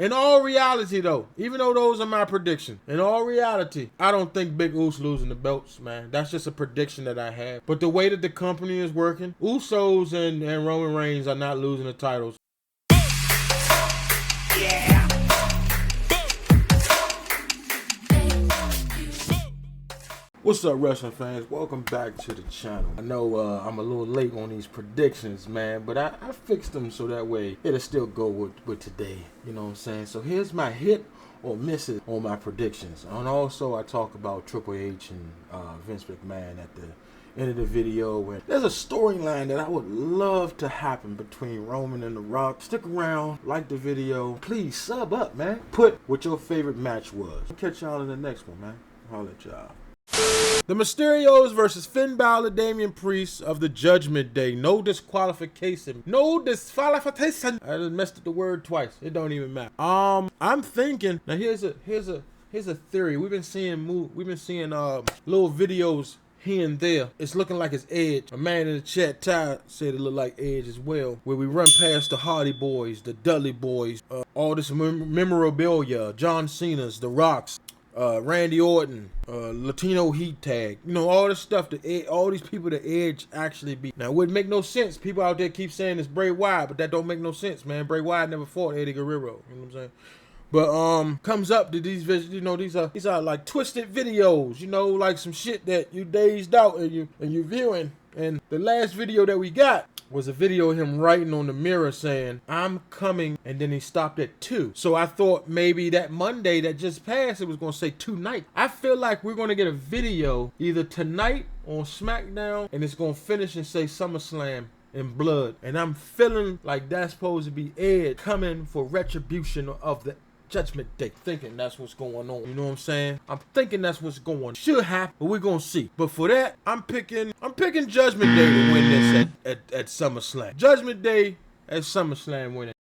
In all reality, though, even though those are my predictions, in all reality, I don't think Big Uso losing the belts, man. That's just a prediction that I have. But the way that the company is working, Usos and Roman Reigns are not losing the titles. Yeah. What's up, wrestling fans? Welcome back to the channel. I know I'm a little late on these predictions, man, but I fixed them so that way it'll still go with today. You know what I'm saying? So here's my hit or miss it on my predictions. And also I talk about Triple H and Vince McMahon at the end of the video, where there's a storyline that I would love to happen between Roman and The Rock. Stick around, like the video, please sub up, man. Put what your favorite match was. I'll catch y'all in the next one, man. Holla at y'all. The Mysterios versus Finn Balor, Damian Priest of the Judgment Day. No disqualification. No disqualification. I just messed up the word twice. It don't even matter. I'm thinking now. Here's a theory. We've been seeing little videos here and there. It's looking like it's Edge. A man in the chat, Ty, said it looked like Edge as well. Where we run past the Hardy Boys, the Dudley Boys, all this memorabilia, John Cena's, The Rock's, Randy Orton, Latino Heat Tag, you know, all this stuff that all these people that Edge actually beat. Now, it wouldn't make no sense. People out there keep saying it's Bray Wyatt, but that don't make no sense, man. Bray Wyatt never fought Eddie Guerrero. You know what I'm saying? But comes up to these, you know, these are like twisted videos, you know, like some shit that you dazed out and you viewing. And the last video that we got was a video of him writing on the mirror saying, "I'm coming," and then he stopped at 2. So I thought maybe that Monday that just passed, it was going to say tonight. I feel like we're going to get a video either tonight on SmackDown, and it's going to finish and say SummerSlam in blood. And I'm feeling like that's supposed to be Ed coming for retribution of the Judgment Day. Thinking that's what's going on. You know what I'm saying? I'm thinking that's what's going on. Should happen, but we're gonna see. But for that, I'm picking Judgment Day to win this at SummerSlam. Judgment Day at SummerSlam winning.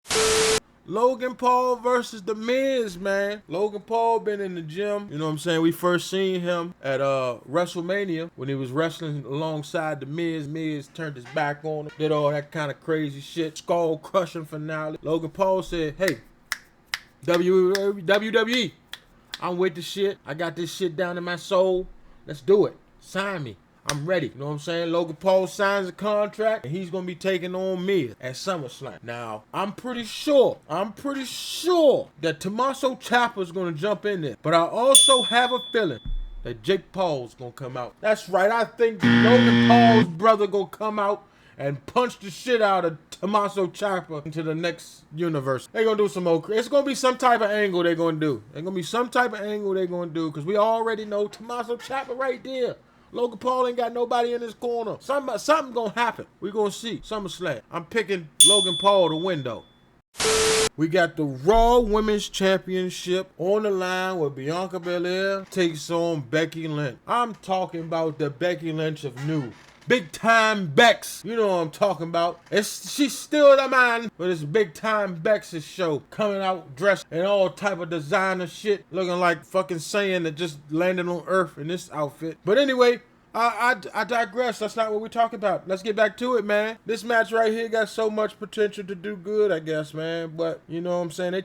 Logan Paul versus The Miz, man. Logan Paul been in the gym. You know what I'm saying? We first seen him at WrestleMania when he was wrestling alongside The Miz. Miz turned his back on him, did all that kind of crazy shit. Skull crushing finale. Logan Paul said, "Hey, WWE, I'm with the shit. I got this shit down in my soul. Let's do it. Sign me. I'm ready." You know what I'm saying? Logan Paul signs a contract, and he's going to be taking on Miz at SummerSlam. Now, I'm pretty sure that Tommaso Ciampa's going to jump in there. But I also have a feeling that Jake Paul's going to come out. That's right. I think Logan Paul's brother going to come out and punch the shit out of Tommaso Ciampa into the next universe. They're going to do some more. It's going to be some type of angle they're going to do. There's going to be some type of angle they're going to do, because we already know Tommaso Ciampa right there. Logan Paul ain't got nobody in his corner. Something going to happen. We're going to see. SummerSlam. I'm picking Logan Paul to win, though. We got the Raw Women's Championship on the line where Bianca Belair takes on Becky Lynch. I'm talking about the Becky Lynch of new. Big time Bex. You know what I'm talking about. She's still the man, but it's Big Time Bex's show. Coming out dressed in all type of designer shit. Looking like fucking Saiyan that just landed on Earth in this outfit. But anyway, I digress. That's not what we're talking about. Let's get back to it, man. This match right here got so much potential to do good, I guess, man. But you know what I'm saying? They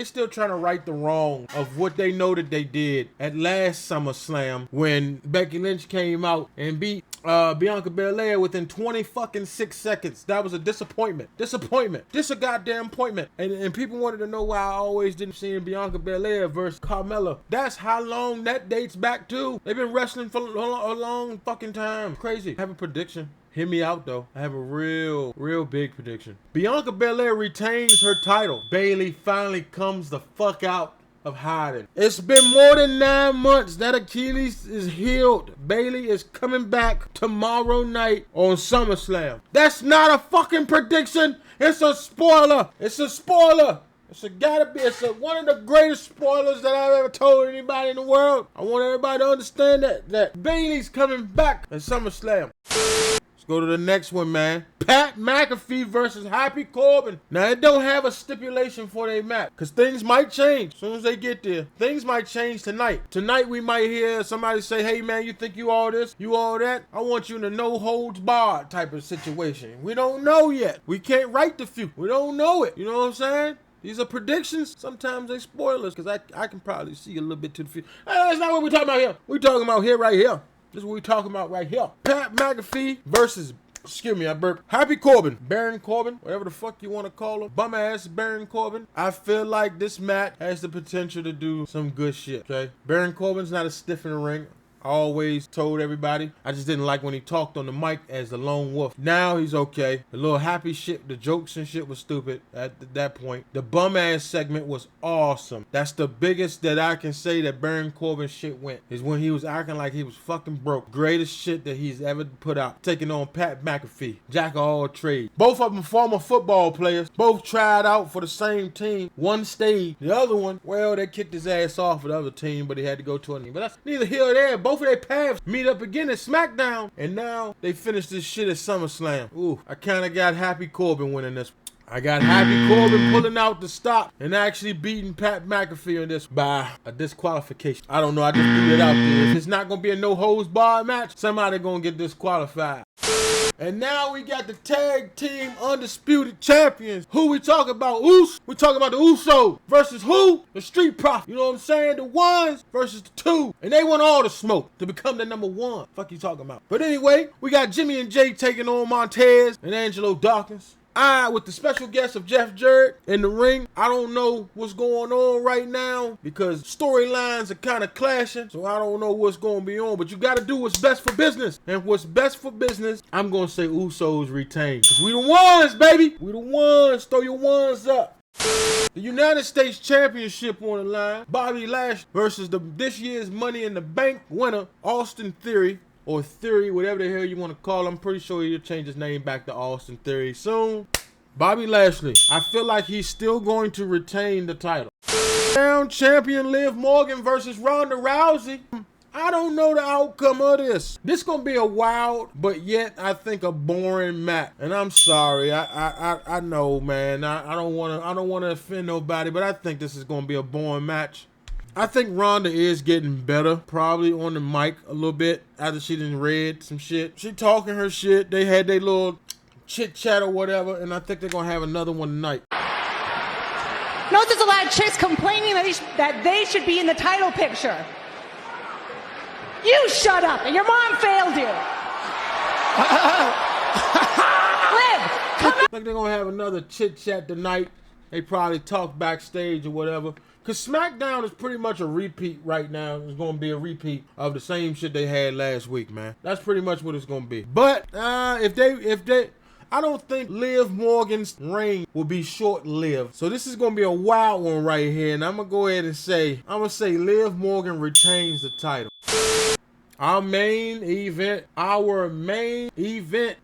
still trying to right the wrong of what they know that they did at last SummerSlam when Becky Lynch came out and beat Bianca Belair within 26 seconds. That was a disappointment. This a goddamn appointment. And people wanted to know why I always didn't see Bianca Belair versus Carmella. That's how long that dates back to. They've been wrestling for a long fucking time. Crazy. I have a prediction. Hear me out, though. I have a real big prediction. Bianca Belair retains her title. Bayley finally comes the fuck out of hiding. It's been more than 9 months that Achilles is healed. Bayley is coming back tomorrow night on SummerSlam. That's not a fucking prediction. It's a spoiler. It's one of the greatest spoilers that I've ever told anybody in the world. I want everybody to understand that Bayley's coming back at SummerSlam. Let's go to the next one, man. Pat McAfee versus Happy Corbin. Now, it don't have a stipulation for their match, because things might change as soon as they get there. Things might change tonight. Tonight, we might hear somebody say, "Hey, man, you think you all this? You all that? I want you in a no-holds-barred type of situation." We don't know yet. We can't write the feud. We don't know it. You know what I'm saying? These are predictions. Sometimes they spoilers because I can probably see a little bit to the future. Hey, that's not what we're talking about here. We're talking about here, right here. This is what we're talking about right here. Pat McAfee versus, excuse me, I burped. Happy Corbin. Baron Corbin, whatever the fuck you want to call him. Bum ass Baron Corbin. I feel like this match has the potential to do some good shit, okay? Baron Corbin's not a stiff in the ring. I always told everybody. I just didn't like when he talked on the mic as the lone wolf. Now he's okay. The little happy shit, the jokes and shit was stupid at that point. The bum ass segment was awesome. That's the biggest that I can say that Baron Corbin shit went. Is when he was acting like he was fucking broke. Greatest shit that he's ever put out. Taking on Pat McAfee. Jack of all trades. Both of them former football players. Both tried out for the same team. One stayed. The other one, well, they kicked his ass off for the other team, but he had to go to a team. But that's neither here or there. Both of their paths meet up again at SmackDown, and now they finished this shit at SummerSlam. Ooh, I kind of got Happy Corbin winning this. I got Happy Corbin pulling out the stop and actually beating Pat McAfee on this by a disqualification. I don't know, I just threw it out there. If it's not going to be a no-holds-barred match, somebody going to get disqualified. And now we got the tag team undisputed champions. Who we talking about? We talking about the Usos versus who? The Street Profits. You know what I'm saying? The ones versus the two. And they want all the smoke to become the number one. Fuck you talking about? But anyway, we got Jimmy and Jay taking on Montez and Angelo Dawkins. With the special guest of Jeff Jarrett in the ring. I don't know what's going on right now because storylines are kind of clashing. So I don't know what's going to be on. But you got to do what's best for business. And what's best for business, I'm going to say Usos retain. Because we the ones, baby. We the ones. Throw your ones up. The United States Championship on the line. Bobby Lashley versus this year's Money in the Bank winner, Austin Theory. Or Theory, whatever the hell you want to call him. I'm pretty sure he'll change his name back to Austin Theory soon. Bobby Lashley. I feel like he's still going to retain the title. Down champion Liv Morgan versus Ronda Rousey. I don't know the outcome of this. This gonna be a wild, but yet I think a boring match. And I'm sorry. I know, man. I don't wanna offend nobody, but I think this is gonna be a boring match. I think Ronda is getting better, probably on the mic a little bit after she done read some shit. She talking her shit. They had their little chit chat or whatever, and I think they're gonna have another one tonight. No, there's a lot of chicks complaining that they should be in the title picture. You shut up, and your mom failed you. Liv, come on. I think they're gonna have another chit chat tonight. They probably talk backstage or whatever. Because SmackDown is pretty much a repeat right now. It's going to be a repeat of the same shit they had last week, man. That's pretty much what it's going to be. But if they, I don't think Liv Morgan's reign will be short-lived. So this is going to be a wild one right here. And I'm going to go ahead and say, Liv Morgan retains the title. Our main event,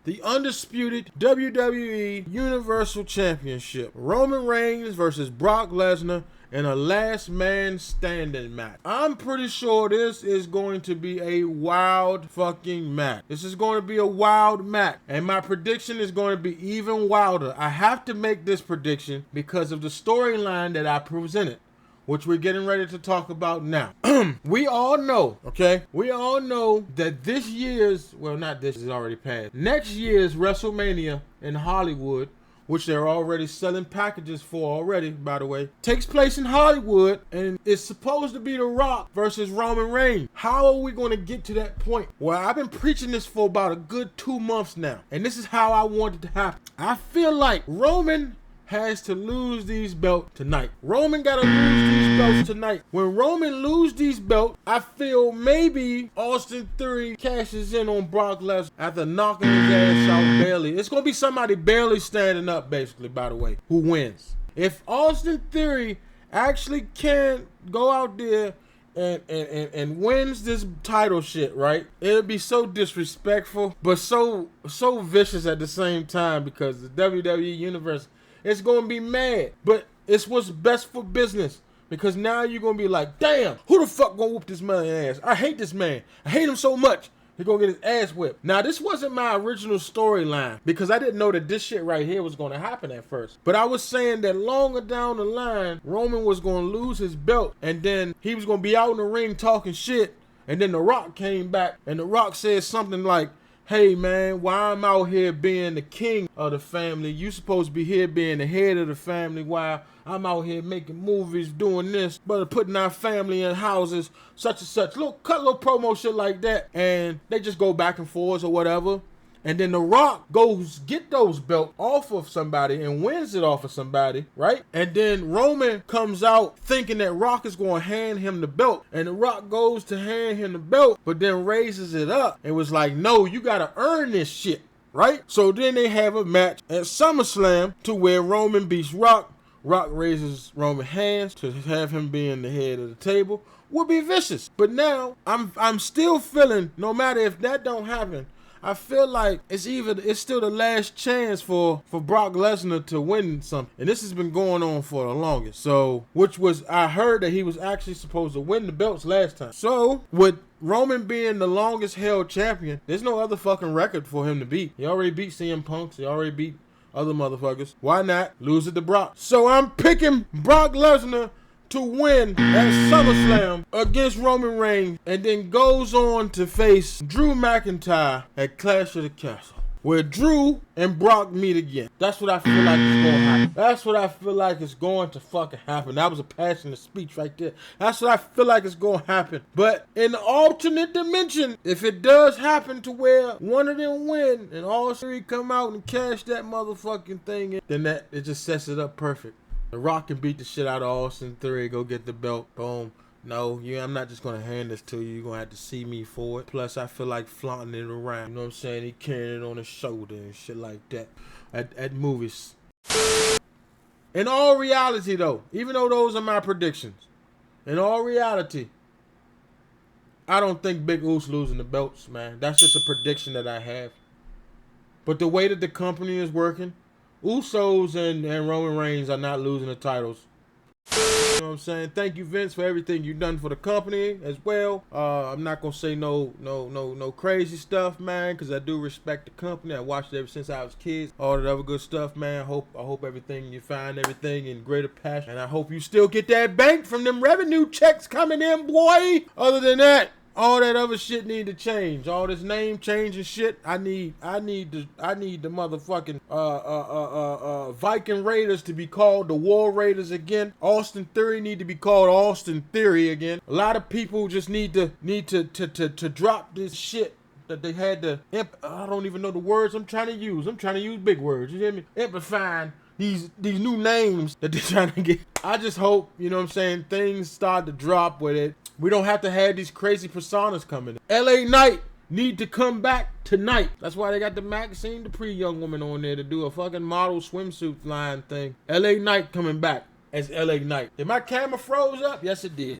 the undisputed WWE Universal Championship. Roman Reigns versus Brock Lesnar in a last man standing match. I'm pretty sure this is going to be a wild fucking match. This is going to be a wild match. And my prediction is going to be even wilder. I have to make this prediction because of the storyline that I presented, which we're getting ready to talk about now. We all know, okay? We all know that this year's, well, not this is already passed. Next year's WrestleMania in Hollywood, which they're already selling packages for already, by the way, takes place in Hollywood, and it's supposed to be The Rock versus Roman Reigns. How are we going to get to that point? Well, I've been preaching this for about a good 2 months now, and this is how I want it to happen. I feel like Roman has to lose these belts tonight. Roman got to lose these belts tonight. When Roman lose these belts, I feel maybe Austin Theory cashes in on Brock Lesnar after knocking his ass out barely. It's going to be somebody barely standing up, basically, by the way, who wins. If Austin Theory actually can go out there and wins this title shit, right? It'll be so disrespectful, but so vicious at the same time because the WWE Universe, it's going to be mad, but it's what's best for business because now you're going to be like, damn, who the fuck going to whoop this man's ass? I hate this man. I hate him so much. He's going to get his ass whipped. Now, this wasn't my original storyline because I didn't know that this shit right here was going to happen at first. But I was saying that longer down the line, Roman was going to lose his belt and then he was going to be out in the ring talking shit. And then The Rock came back and The Rock said something like, hey man, why I'm out here being the king of the family? You supposed to be here being the head of the family while I'm out here making movies, doing this, but putting our family in houses, such and such. Cut little promo shit like that. And they just go back and forth or whatever. And then The Rock goes get those belts off of somebody and wins it off of somebody, right? And then Roman comes out thinking that Rock is going to hand him the belt. And The Rock goes to hand him the belt, but then raises it up and was like, no, you got to earn this shit, right? So then they have a match at SummerSlam to where Roman beats Rock. Rock raises Roman's hands to have him being the head of the table. Would be vicious. But now I'm still feeling, no matter if that don't happen, I feel like it's still the last chance for Brock Lesnar to win something. And this has been going on for the longest. So, I heard that he was actually supposed to win the belts last time. So, with Roman being the longest held champion, there's no other fucking record for him to beat. He already beat CM Punk. He already beat other motherfuckers. Why not lose it to Brock? So, I'm picking Brock Lesnar to win at SummerSlam against Roman Reigns, and then goes on to face Drew McIntyre at Clash of the Castle, where Drew and Brock meet again. That's what I feel like is going to happen. That's what I feel like is going to fucking happen. That was a passionate speech right there. That's what I feel like is going to happen. But in the alternate dimension, if it does happen to where one of them win and all three come out and cash that motherfucking thing in, then it just sets it up perfect. The Rock can beat the shit out of Austin Theory, go get the belt, boom. No, I'm not just going to hand this to you. You're going to have to see me for it. Plus, I feel like flaunting it around. You know what I'm saying? He carrying it on his shoulder and shit like that at movies. In all reality, though, even though those are my predictions, in all reality, I don't think Big Uso losing the belts, man. That's just a prediction that I have. But the way that the company is working, Usos and Roman Reigns are not losing the titles. You know what I'm saying? Thank you, Vince, for everything you've done for the company as well. I'm not gonna say no crazy stuff, man, because I do respect the company. I watched it ever since I was kids. All that other good stuff, man. I hope everything you find everything in greater passion, and I hope you still get that bank from them revenue checks coming in, boy. Other than that, all that other shit need to change. All this name change and shit. I need the motherfucking Viking Raiders to be called the War Raiders again. Austin Theory need to be called Austin Theory again. A lot of people just need to drop this shit that they had to. I don't even know the words I'm trying to use. I'm trying to use big words. You hear me? Amplifying these new names that they're trying to get. I just hope, you know what I'm saying, things start to drop with it. We don't have to have these crazy personas coming in. LA Knight need to come back tonight. That's why they got the Maxine Dupree young woman on there to do a fucking model swimsuit line thing. LA Knight coming back as LA Knight. Did my camera froze up? Yes, it did.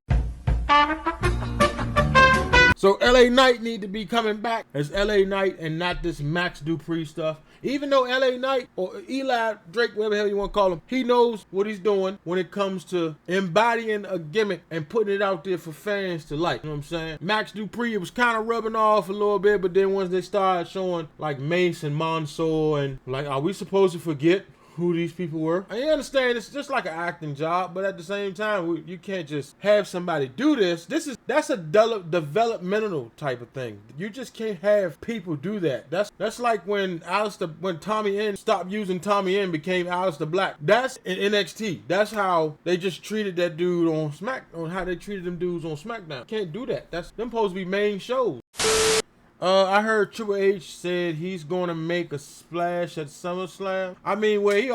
So LA Knight need to be coming back as LA Knight and not this Max Dupree stuff. Even though LA Knight or Eli Drake, whatever the hell you want to call him, he knows what he's doing when it comes to embodying a gimmick and putting it out there for fans to like. You know what I'm saying? Max Dupree, it was kind of rubbing off a little bit, but then once they started showing like Mace and Mansoor and like, are we supposed to forget who these people were? I understand it's just like an acting job, but at the same time, you can't just have somebody do this. That's a developmental type of thing. You just can't have people do that. That's like when Tommy End stopped using Tommy End, became Aleister Black. That's in NXT. That's how they just treated that dude on how they treated them dudes on SmackDown. Can't do that. That's them supposed to be main shows. I heard Triple H said he's going to make a splash at SummerSlam. I mean, well, he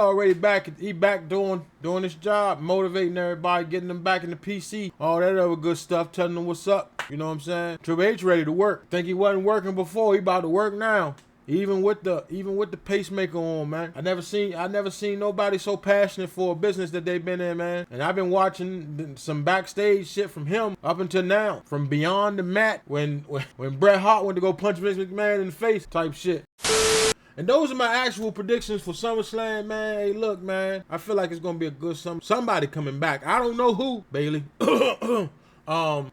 back doing his job, motivating everybody, getting them back in the PC, all that other good stuff, telling them what's up. You know what I'm saying? Triple H ready to work. Think he wasn't working before, he about to work now. Even with the pacemaker on, man. I never seen nobody so passionate for a business that they've been in, man. And I've been watching some backstage shit from him up until now. From Beyond the Mat, when Bret Hart went to go punch Vince McMahon in the face type shit. And those are my actual predictions for SummerSlam, man. Hey, look, man. I feel like it's going to be a good summer. Somebody coming back. I don't know who, Bailey.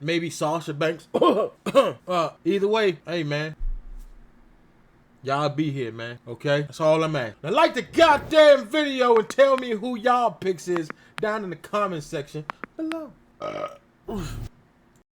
Maybe Sasha Banks. Either way, hey, man. Y'all be here, man. Okay? That's all I'm at. Now, like the goddamn video and tell me who y'all picks is down in the comment section below.